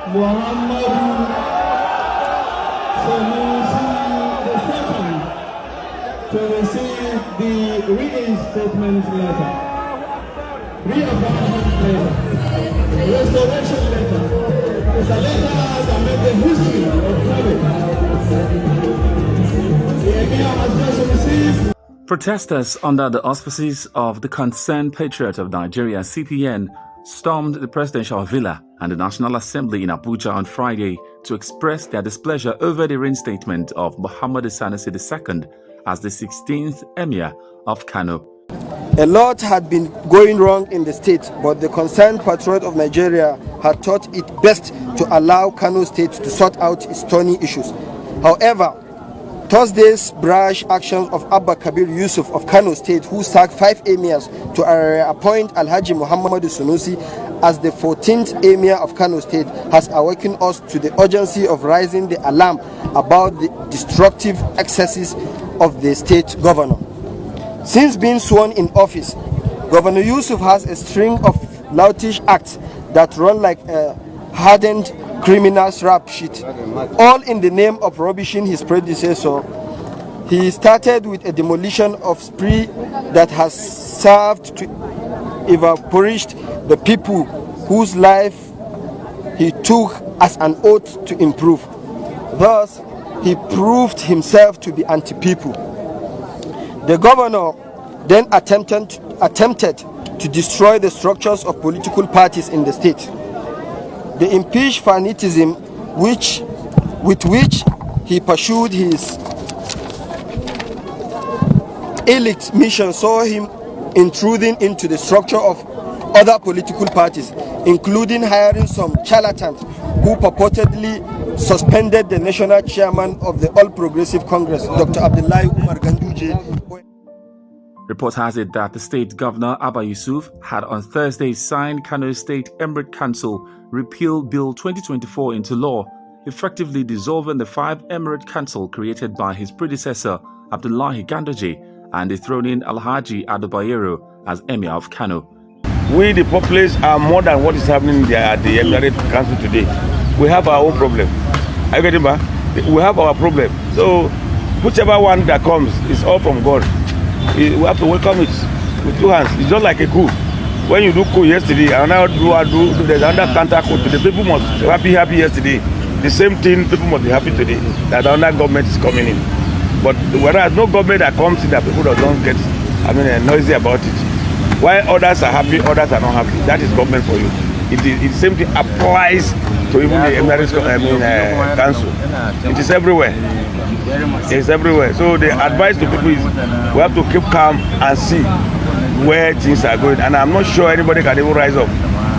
to receive the reinstatement letter, reaffirmation letter, restoration letter. It's a letter that made the history of Kano. The Emir has just received. Protesters under the auspices of the Concerned Patriot of Nigeria (CPN) stormed the presidential villa and the National Assembly in Abuja on Friday to express their displeasure over the reinstatement of Muhammad Sanusi II as the 16th Emir of Kano. A lot had been going wrong in the state, but the Concerned Patriot of Nigeria had thought it best to allow Kano State to sort out its thorny issues. However, Thursday's brash actions of Abba Kabir Yusuf of Kano State, who sacked 5 emirs to appoint Alhaji Muhammad Sanusi as the 14th Emir of Kano State, has awakened us to the urgency of raising the alarm about the destructive excesses of the state governor. Since being sworn in office, Governor Yusuf has a string of loutish acts that run like a hardened criminal's rap sheet, all in the name of rubbishing his predecessor. He started with a demolition of spree that has served to evaporate the people whose life he took as an oath to improve. Thus, he proved himself to be anti-people. The governor then attempted to destroy the structures of political parties in the state. The impeached fanatism with which he pursued his elite mission saw him intruding into the structure of other political parties, including hiring some charlatans who purportedly suspended the national chairman of the All Progressive Congress, Dr. Abdullahi Umar Ganduje. Report has it that the state governor, Abba Yusuf, had on Thursday signed Kano State Emirate Council Repeal Bill 2024 into law, effectively dissolving the 5 Emirate Council created by his predecessor, Abdullahi Ganduje, and dethroning Alhaji Adebayero as Emir of Kano. We, the populace, are more than what is happening at the Emirate Council today. We have our own problem. Are you getting back? We have our problem. So, whichever one that comes is all from God. We have to welcome it with 2 hands. It's just like a coup. When you do coup yesterday, and now there's another counter coup today. People must be happy yesterday. The same thing, people must be happy today that another government is coming in. But whereas no government that comes in that people don't get, noisy about it. While others are happy, others are not happy. That is government for you. The same thing applies to even the Emirate Council. It is everywhere. It's everywhere. So the advice to people is we have to keep calm and see where things are going. And I'm not sure anybody can even rise up.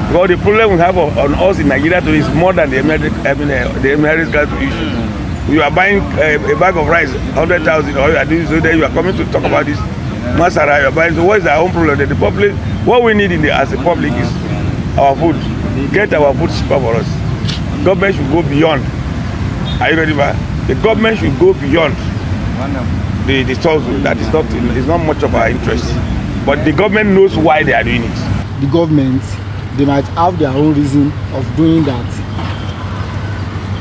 Because the problem we have on us in Nigeria is more than the Emirate Council issue. You are buying a bag of rice, 100,000, or you are doing so, then you are coming to talk about this. Masara, you are buying. So what is our own problem? The public, what we need as a public is our food. Get our food cheaper for us. Government should go beyond. Are you ready, man? The government should go beyond the source. That is not much of our interest. But the government knows why they are doing it. The government, they might have their own reason of doing that.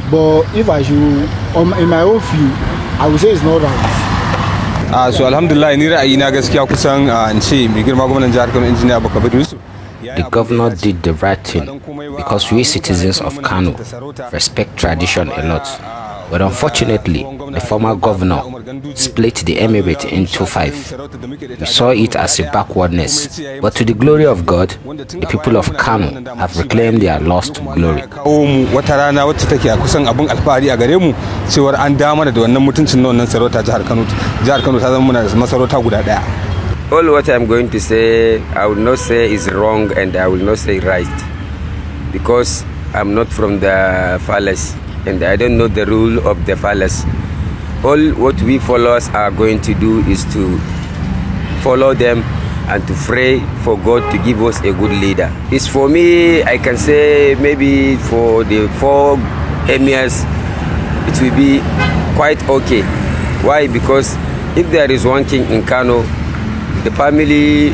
But if I should, in my own view, I would say it's not right. So alhamdulillah, ni ra'ayina gaskiya kusan in ce mai girma gwamnatin jihar Kano Engineer Abba Kabir Yusuf. The governor did the right thing because we citizens of Kano respect tradition a lot. But unfortunately, the former governor split the Emirate into 5. We saw it as a backwardness, but to the glory of God, the people of Kano have reclaimed their lost glory. Wata rana wacce take kusan abun alfahari a gare mu cewar an dama da wannan mutuncin wannan sarauta jihar Kano ta zama muna da masarauta guda daya. All what I'm going to say, I will not say is wrong and I will not say right, because I'm not from the palace and I don't know the rule of the palace. All what we followers are going to do is to follow them and to pray for God to give us a good leader. It's for me, I can say maybe for the 4 emirs, it will be quite okay. Why? Because if there is one king in Kano, the family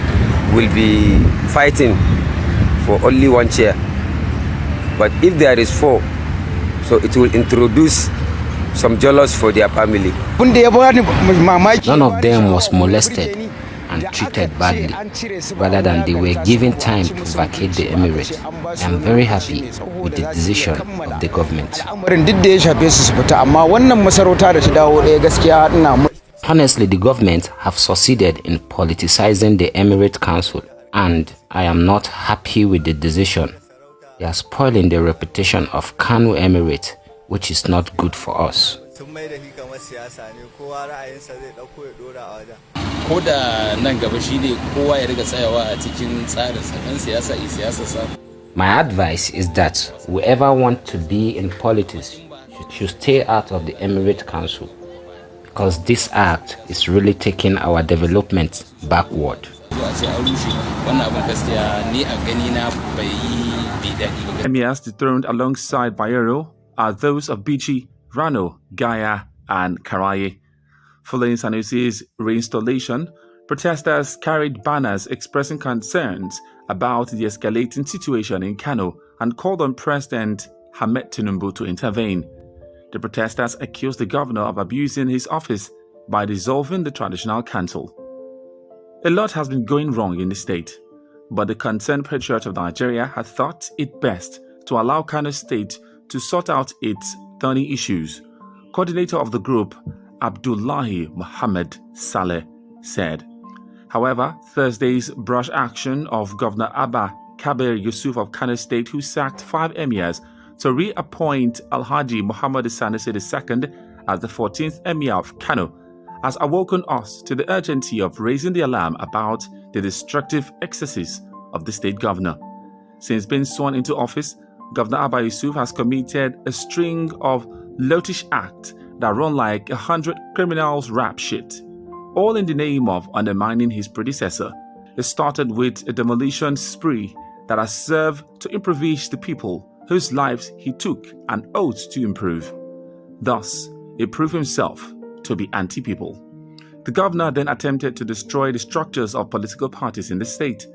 will be fighting for only one chair. But if there is 4, So it will introduce some jealous for their family. None of them was molested and treated badly, rather than they were given time to vacate the emirate. I am very happy with the decision of the government. Honestly, the government have succeeded in politicizing the Emirate Council, and I am not happy with the decision. They are spoiling the reputation of Kano Emirate, which is not good for us. My advice is that whoever wants to be in politics should stay out of the Emirate Council, because this act is really taking our development backward. Emirs dethroned alongside Bayero are those of Bichi, Rano, Gaya, and Karaye. Following Sanusi's reinstallation, protesters carried banners expressing concerns about the escalating situation in Kano and called on President Ahmed Tinubu to intervene. The protesters accused the governor of abusing his office by dissolving the traditional council. A lot has been going wrong in the state, but the concerned patriot of Nigeria had thought it best to allow Kano State to sort out its thorny issues. Coordinator of the group, Abdullahi Muhammad Saleh, said. However, Thursday's brash action of Governor Abba Kabir Yusuf of Kano State, who sacked 5 emirs to reappoint Alhaji Muhammad Sanusi II as the 14th emir of Kano, has awoken us to the urgency of raising the alarm about the destructive excesses of the state governor. Since being sworn into office, Governor Abba Yusuf has committed a string of loutish acts that run like 100 criminals rap sheet, all in the name of undermining his predecessor. It started with a demolition spree that has served to impoverish the people whose lives he took an oath to improve. Thus, he proved himself to be anti-people. The governor then attempted to destroy the structures of political parties in the state.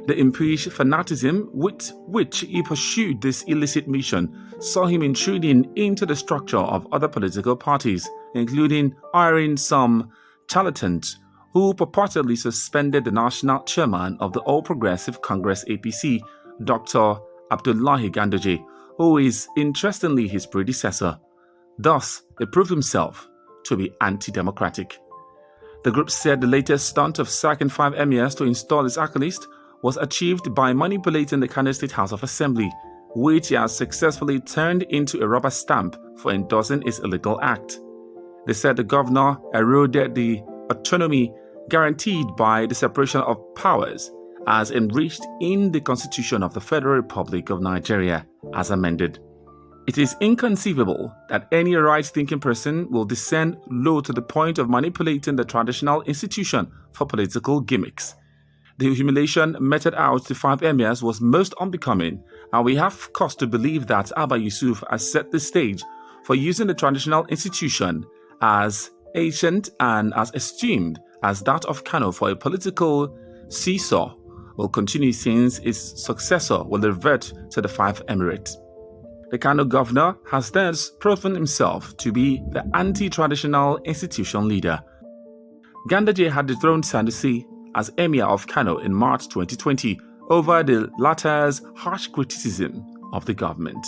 The impish fanaticism with which he pursued this illicit mission saw him intruding into the structure of other political parties, including hiring some charlatans who purportedly suspended the national chairman of the All Progressive Congress APC, Dr. Abdullahi Gandoje, who is interestingly his predecessor. Thus, he proved himself to be anti-democratic. The group said the latest stunt of sacking 5 emirs to install his accolist was achieved by manipulating the Kano State House of Assembly, which he has successfully turned into a rubber stamp for endorsing his illegal act. They said the governor eroded the autonomy guaranteed by the separation of powers as enriched in the Constitution of the Federal Republic of Nigeria as amended. It is inconceivable that any right-thinking person will descend low to the point of manipulating the traditional institution for political gimmicks. The humiliation meted out to 5 emirs was most unbecoming, and we have cause to believe that Abba Yusuf has set the stage for using the traditional institution as ancient and as esteemed as that of Kano for a political seesaw will continue since its successor will revert to the 5 emirates. The Kano governor has thus proven himself to be the anti-traditional institution leader. Gandoje had dethroned Sanusi as Emir of Kano in March 2020 over the latter's harsh criticism of the government.